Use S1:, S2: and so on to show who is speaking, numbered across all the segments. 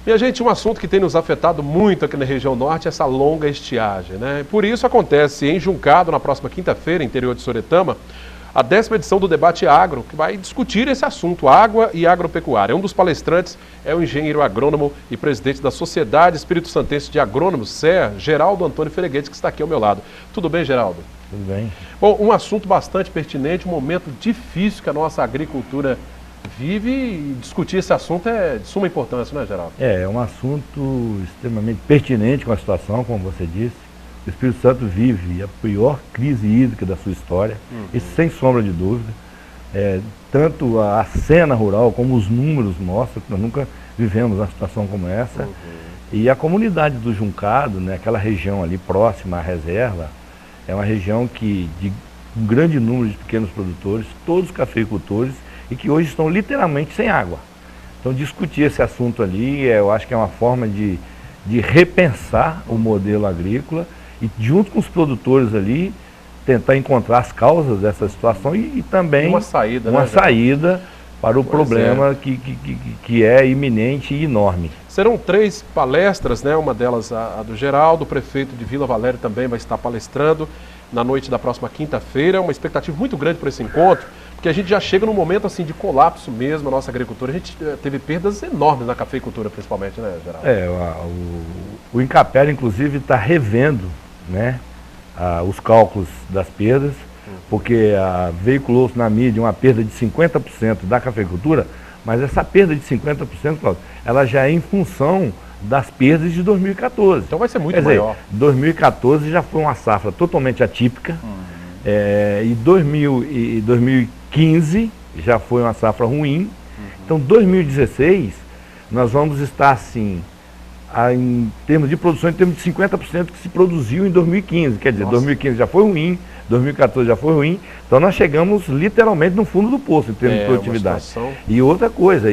S1: Minha gente, um assunto que tem nos afetado muito aqui na região norte é essa longa estiagem, né? Por isso acontece em Juncado, na próxima quinta-feira, interior de Soretama, a 10ª edição do Debate Agro, que vai discutir esse assunto, água e agropecuária. Um dos palestrantes é o engenheiro agrônomo e presidente da Sociedade Espírito Santense de Agrônomos, SEA, Geraldo Antônio Fereguetes, que está aqui ao meu lado. Tudo bem, Geraldo?
S2: Tudo bem.
S1: Bom, um assunto bastante pertinente, um momento difícil que a nossa agricultura vive, e discutir esse assunto é de suma importância, né, Geraldo?
S2: É um assunto extremamente pertinente com a situação, como você disse. O Espírito Santo vive a pior crise hídrica da sua história, isso sem sombra de dúvida. Tanto a cena rural como os números mostram que nós nunca vivemos uma situação como essa. E a comunidade do Juncado, né, aquela região ali próxima à reserva, é uma região que de um grande número de pequenos produtores, todos cafeicultores, e que hoje estão literalmente sem água. Então discutir esse assunto ali, eu acho que é uma forma de repensar o modelo agrícola e junto com os produtores ali, tentar encontrar as causas dessa situação e também
S1: uma saída,
S2: uma
S1: né,
S2: saída para o problema que é iminente e enorme.
S1: Serão 3 palestras, né? Uma delas a do Geraldo, o prefeito de Vila Valéria também vai estar palestrando na noite da próxima quinta-feira. Uma expectativa muito grande para esse encontro, porque a gente já chega num momento assim de colapso mesmo, a nossa agricultura. A gente teve perdas enormes na cafeicultura, principalmente, né, Geraldo?
S2: O Incapera, inclusive, está revendo, né, os cálculos das perdas, porque veiculou-se na mídia uma perda de 50% da cafeicultura, mas essa perda de 50%, Cláudio, ela já é em função das perdas de 2014.
S1: Então vai ser muito maior.
S2: 2014 já foi uma safra totalmente atípica, e 2015 já foi uma safra ruim. Então 2016 nós vamos estar assim, em termos de produção, em termos de 50% que se produziu em 2015. Quer dizer, 2015 já foi ruim, 2014 já foi ruim. Então nós chegamos literalmente no fundo do poço em termos de produtividade. E outra coisa,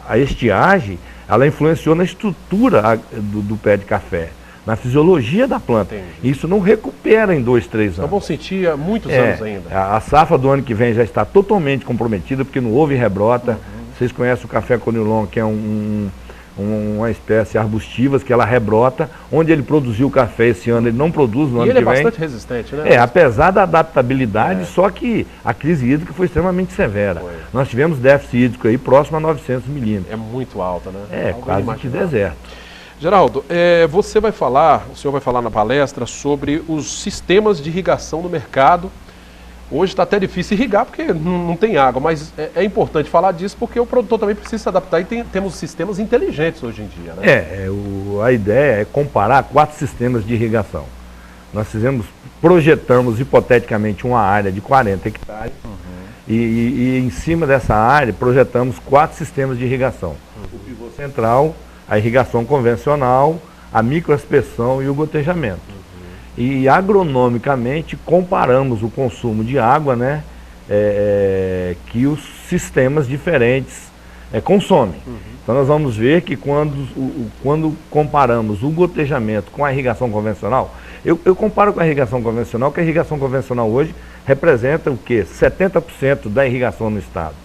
S2: a estiagem, ela influenciou na estrutura do pé de café, na fisiologia da planta. Isso não recupera em 2, 3 anos.
S1: Então vão sentir há muitos anos ainda.
S2: A safra do ano que vem já está totalmente comprometida, porque não houve rebrota. Vocês conhecem o café conilon, que é uma espécie arbustiva, que ela rebrota. Onde ele produziu o café esse ano, ele não produz no ano que vem.
S1: E ele é bastante resistente, né?
S2: Apesar da adaptabilidade, só que a crise hídrica foi extremamente severa. Nós tivemos déficit hídrico aí próximo a 900 milímetros.
S1: É muito alta, né?
S2: Quase que deserto.
S1: Geraldo, o senhor vai falar na palestra sobre os sistemas de irrigação no mercado. Hoje está até difícil irrigar porque não tem água, mas é importante falar disso porque o produtor também precisa se adaptar e temos sistemas inteligentes hoje em dia, né?
S2: A ideia é comparar 4 sistemas de irrigação. Nós projetamos hipoteticamente uma área de 40 hectares e em cima dessa área projetamos 4 sistemas de irrigação. O pivô central, a irrigação convencional, a microaspersão e o gotejamento. E agronomicamente comparamos o consumo de água, né, que os sistemas diferentes consomem. Então nós vamos ver que quando comparamos o gotejamento com a irrigação convencional, eu comparo com a irrigação convencional, que a irrigação convencional hoje representa o quê? 70% da irrigação no estado.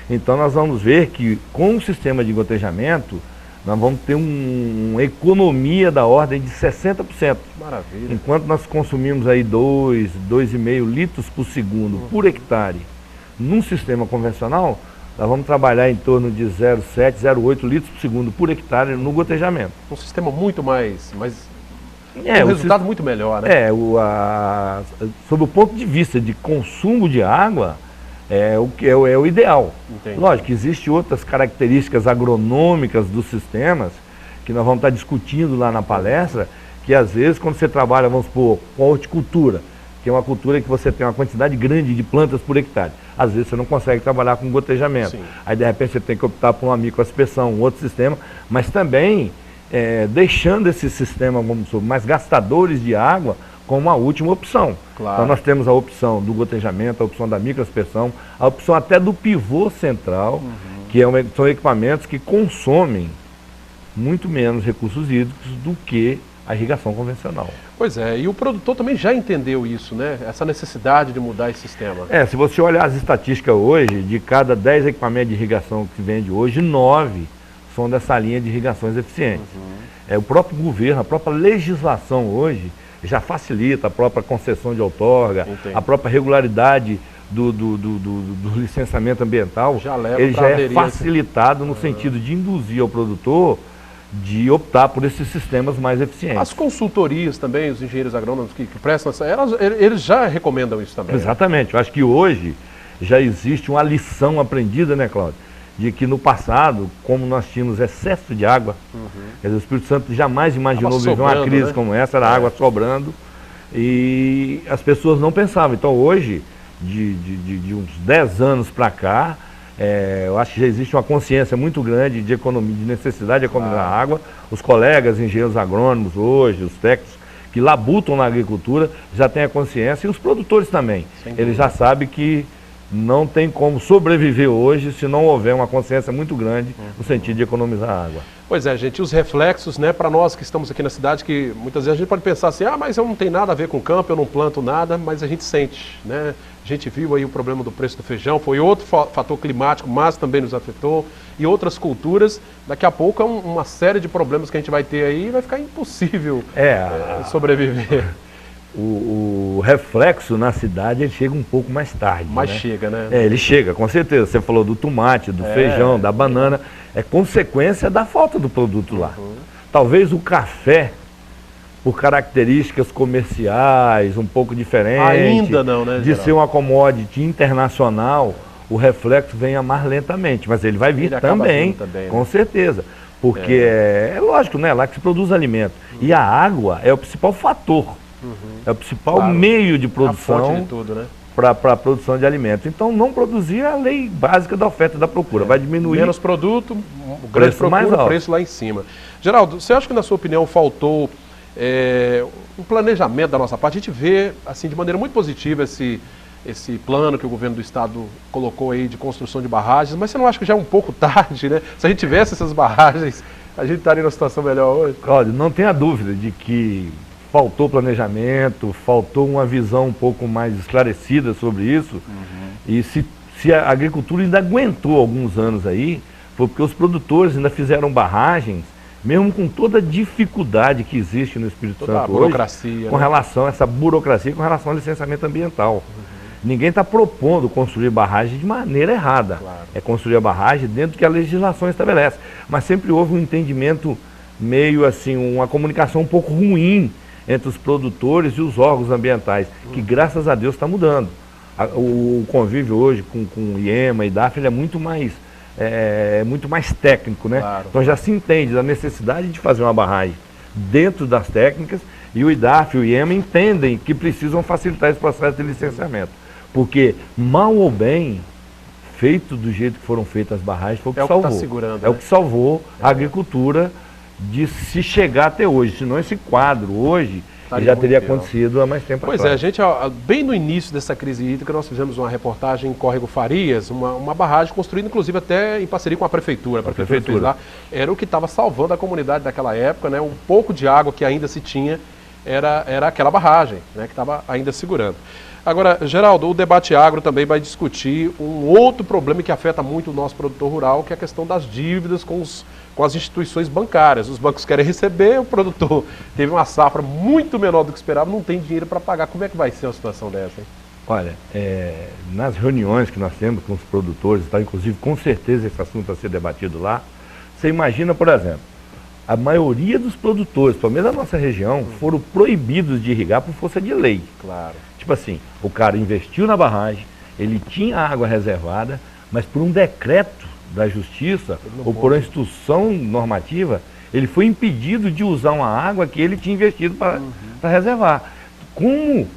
S2: Então nós vamos ver que com o sistema de gotejamento, nós vamos ter uma economia da ordem de 60%.
S1: Maravilha.
S2: Enquanto nós consumimos aí 2,5 litros por segundo por hectare, num sistema convencional, nós vamos trabalhar em torno de 0,7, 0,8 litros por segundo por hectare no gotejamento.
S1: Um sistema muito mais um resultado muito melhor, né?
S2: Sob o ponto de vista de consumo de água, é o ideal.
S1: Entendi.
S2: Lógico, existem outras características agronômicas dos sistemas que nós vamos estar discutindo lá na palestra, que às vezes quando você trabalha, vamos supor, com a horticultura, que é uma cultura que você tem uma quantidade grande de plantas por hectare, às vezes você não consegue trabalhar com gotejamento. Aí de repente você tem que optar por uma microaspersão, um outro sistema, mas também deixando esse sistema, vamos supor, mais gastadores de água, como uma última opção.
S1: Claro.
S2: Então nós temos a opção do gotejamento, a opção da microaspersão, a opção até do pivô central, que são equipamentos que consomem muito menos recursos hídricos do que a irrigação convencional.
S1: Pois é, e o produtor também já entendeu isso, né? Essa necessidade de mudar esse sistema.
S2: Se você olhar as estatísticas hoje, de cada 10 equipamentos de irrigação que se vende hoje, 9 implantação dessa linha de irrigações eficientes. O próprio governo, a própria legislação hoje já facilita a própria concessão de outorga, a própria regularidade do licenciamento ambiental, ele já é facilitado no sentido de induzir ao produtor de optar por esses sistemas mais eficientes.
S1: As consultorias também, os engenheiros agrônomos que prestam eles já recomendam isso também.
S2: Exatamente. Eu acho que hoje já existe uma lição aprendida, né, Cláudio? De que no passado, como nós tínhamos excesso de água, quer dizer, o Espírito Santo jamais imaginou viver uma crise, né, como essa, era água sobrando, e as pessoas não pensavam. Então hoje, de uns 10 anos para cá, eu acho que já existe uma consciência muito grande de economia, de necessidade de economizar água. Os colegas engenheiros agrônomos hoje, os técnicos que labutam na agricultura, já têm a consciência, e os produtores também. Eles já sabem que não tem como sobreviver hoje se não houver uma consciência muito grande no sentido de economizar água.
S1: Pois é, gente, os reflexos, né, para nós que estamos aqui na cidade, que muitas vezes a gente pode pensar assim, mas eu não tenho nada a ver com o campo, eu não planto nada, mas a gente sente, né? A gente viu aí o problema do preço do feijão, foi outro fator climático, mas também nos afetou, e outras culturas. Daqui a pouco é uma série de problemas que a gente vai ter aí e vai ficar impossível sobreviver.
S2: O reflexo na cidade, ele chega um pouco mais tarde.
S1: Mas
S2: né?
S1: chega, né?
S2: Ele chega, com certeza. Você falou do tomate, do feijão, da banana. É consequência da falta do produto lá. Talvez o café, por características comerciais um pouco diferentes,
S1: ainda não, né,
S2: de ser uma commodity internacional, o reflexo venha mais lentamente. Mas ele vai vir também, com certeza. Porque é lógico, né? Lá que se produz alimento. E a água é o principal fator. É o principal meio de produção para a produção de alimentos. Então, não produzir a lei básica da oferta e da procura. Vai diminuir.
S1: Menos produto, o grande procura, o preço lá em cima. Geraldo, você acha que, na sua opinião, faltou um planejamento da nossa parte? A gente vê, assim, de maneira muito positiva esse plano que o governo do estado colocou aí de construção de barragens, mas você não acha que já é um pouco tarde, né? Se a gente tivesse essas barragens, a gente estaria numa situação melhor hoje?
S2: Cláudio, não tenha dúvida de que faltou planejamento, faltou uma visão um pouco mais esclarecida sobre isso. E se a agricultura ainda aguentou alguns anos aí, foi porque os produtores ainda fizeram barragens, mesmo com toda a dificuldade que existe no Espírito Santo hoje, com relação a essa burocracia, com relação ao licenciamento ambiental. Ninguém está propondo construir barragem de maneira errada. É construir a barragem dentro do que a legislação estabelece. Mas sempre houve um entendimento meio assim, uma comunicação um pouco ruim entre os produtores e os órgãos ambientais, que graças a Deus está mudando. O convívio hoje com o IEMA e DAF é muito mais técnico, né? Então já se entende da necessidade de fazer uma barragem dentro das técnicas, e o IDAF e o IEMA entendem que precisam facilitar esse processo de licenciamento. Porque, mal ou bem, feito do jeito que foram feitas as barragens, foi o que salvou.
S1: Tá segurando,
S2: o que salvou a agricultura de se chegar até hoje. Senão esse quadro hoje já teria acontecido há mais tempo atrás.
S1: Pois é, gente, bem no início dessa crise hídrica, nós fizemos uma reportagem em Córrego Farias, uma barragem construída inclusive até em parceria com a prefeitura. A prefeitura fez lá, era o que estava salvando a comunidade daquela época, né? Um pouco de água que ainda se tinha era aquela barragem, né, que estava ainda segurando. Agora, Geraldo, o debate agro também vai discutir um outro problema que afeta muito o nosso produtor rural, que é a questão das dívidas com as instituições bancárias. Os bancos querem receber, o produtor teve uma safra muito menor do que esperava, não tem dinheiro para pagar. Como é que vai ser uma situação dessa, hein?
S2: Olha, nas reuniões que nós temos com os produtores, inclusive com certeza esse assunto vai ser debatido lá, você imagina, por exemplo, a maioria dos produtores, pelo menos da nossa região, foram proibidos de irrigar por força de lei.
S1: Claro.
S2: Tipo assim, o cara investiu na barragem, ele tinha água reservada, mas por um decreto da justiça, ou por uma instrução normativa, ele foi impedido de usar uma água que ele tinha investido para reservar. Como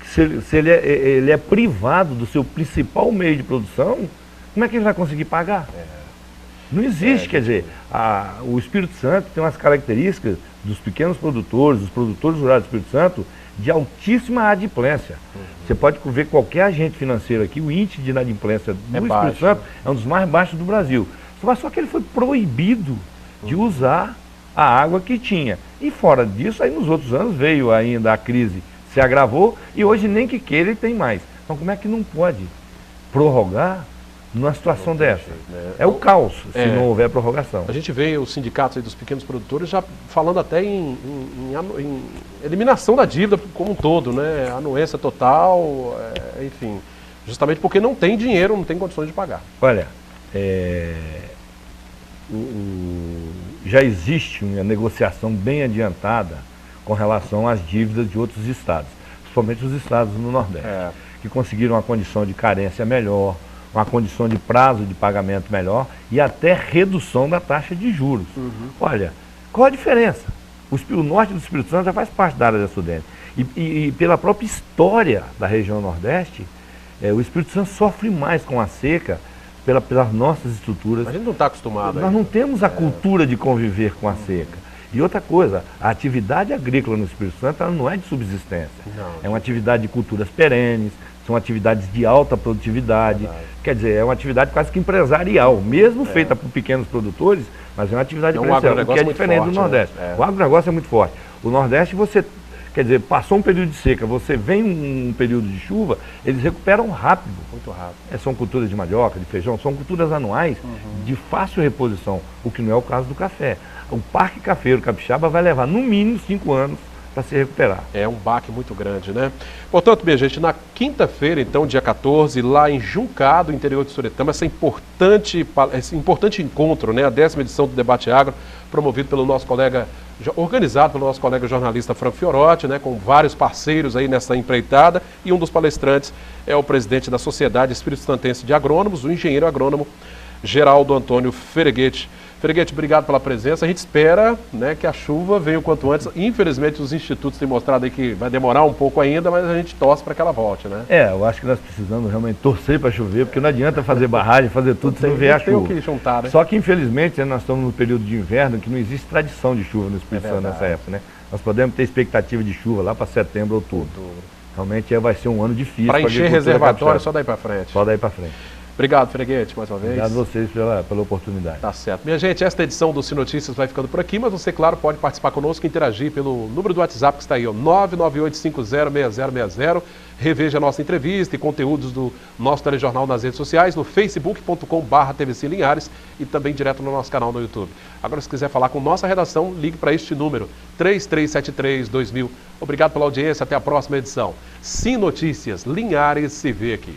S2: se ele é privado do seu principal meio de produção, como é que ele vai conseguir pagar? Não existe, quer dizer, o Espírito Santo tem umas características dos pequenos produtores, dos produtores rurais do Espírito Santo, de altíssima adimplência. Você pode ver qualquer agente financeiro aqui, o índice de inadimplência do Espírito Santo é um dos mais baixos do Brasil. Só que ele foi proibido de usar a água que tinha. E fora disso, aí nos outros anos veio ainda a crise, se agravou, e hoje nem que queira ele tem mais. Então como é que não pode prorrogar numa situação dessa.
S1: Jeito, né?
S2: É o caos, se não houver prorrogação.
S1: A gente vê os sindicatos aí dos pequenos produtores já falando até em eliminação da dívida como um todo, né? Anuência total, enfim, justamente porque não tem dinheiro, não tem condições de pagar.
S2: Olha, já existe uma negociação bem adiantada com relação às dívidas de outros estados, principalmente os estados no Nordeste, que conseguiram uma condição de carência melhor, uma condição de prazo de pagamento melhor e até redução da taxa de juros. Olha, qual a diferença? O norte do Espírito Santo já faz parte da área da Sudene. E pela própria história da região Nordeste, o Espírito Santo sofre mais com a seca pelas nossas estruturas.
S1: A gente não está acostumado.
S2: Nós não temos a cultura de conviver com a seca. E outra coisa, a atividade agrícola no Espírito Santo ela não é de subsistência.
S1: Não.
S2: É uma atividade de culturas perenes, são atividades de alta produtividade.
S1: Verdade.
S2: Quer dizer, é uma atividade quase que empresarial, mesmo feita por pequenos produtores, mas é uma atividade empresarial, o que é diferente do Nordeste.
S1: Né?
S2: O agronegócio é muito forte. O Nordeste, você, quer dizer, passou um período de seca, você vem um período de chuva, eles recuperam rápido.
S1: Muito rápido.
S2: São culturas de mandioca, de feijão, são culturas anuais de fácil reposição, o que não é o caso do café. O Parque Cafeiro Capixaba vai levar no mínimo 5 anos para se recuperar. É
S1: um baque muito grande, né? Portanto, minha gente, na quinta-feira, então, dia 14, lá em Juncado, interior de Soretama, esse importante encontro, né? A 10ª edição do Debate Agro, promovido pelo nosso colega, organizado pelo nosso colega jornalista Franco Fiorotti, né? Com vários parceiros aí nessa empreitada, e um dos palestrantes é o presidente da Sociedade Espírito Santense de Agrônomos, o engenheiro agrônomo Geraldo Antônio Fereguete. Fereguete, obrigado pela presença. A gente espera, né, que a chuva venha o quanto antes. Infelizmente, os institutos têm mostrado aí que vai demorar um pouco ainda, mas a gente torce para que ela volte, né?
S2: Eu acho que nós precisamos realmente torcer para chover, porque não adianta fazer barragem, fazer tudo se não vier a chuva.
S1: Tem o que juntar, né?
S2: Só que, infelizmente, nós estamos no período de inverno, que não existe tradição de chuva no Espírito Santo nessa época, né? Nós podemos ter expectativa de chuva lá para setembro, outubro. Realmente vai ser um ano difícil.
S1: Para encher reservatório, só daí para frente.
S2: Só daí para frente.
S1: Obrigado, Fereguete, mais uma vez.
S2: Obrigado a vocês pela oportunidade.
S1: Tá certo. Minha gente, esta edição do Sinotícias vai ficando por aqui, mas você, claro, pode participar conosco e interagir pelo número do WhatsApp que está aí, ó, 998506060. Reveja a nossa entrevista e conteúdos do nosso telejornal nas redes sociais, no facebook.com/TVC Linhares e também direto no nosso canal no YouTube. Agora, se quiser falar com nossa redação, ligue para este número, 3373-2000. Obrigado pela audiência, até a próxima edição. Sinotícias, Linhares se vê aqui.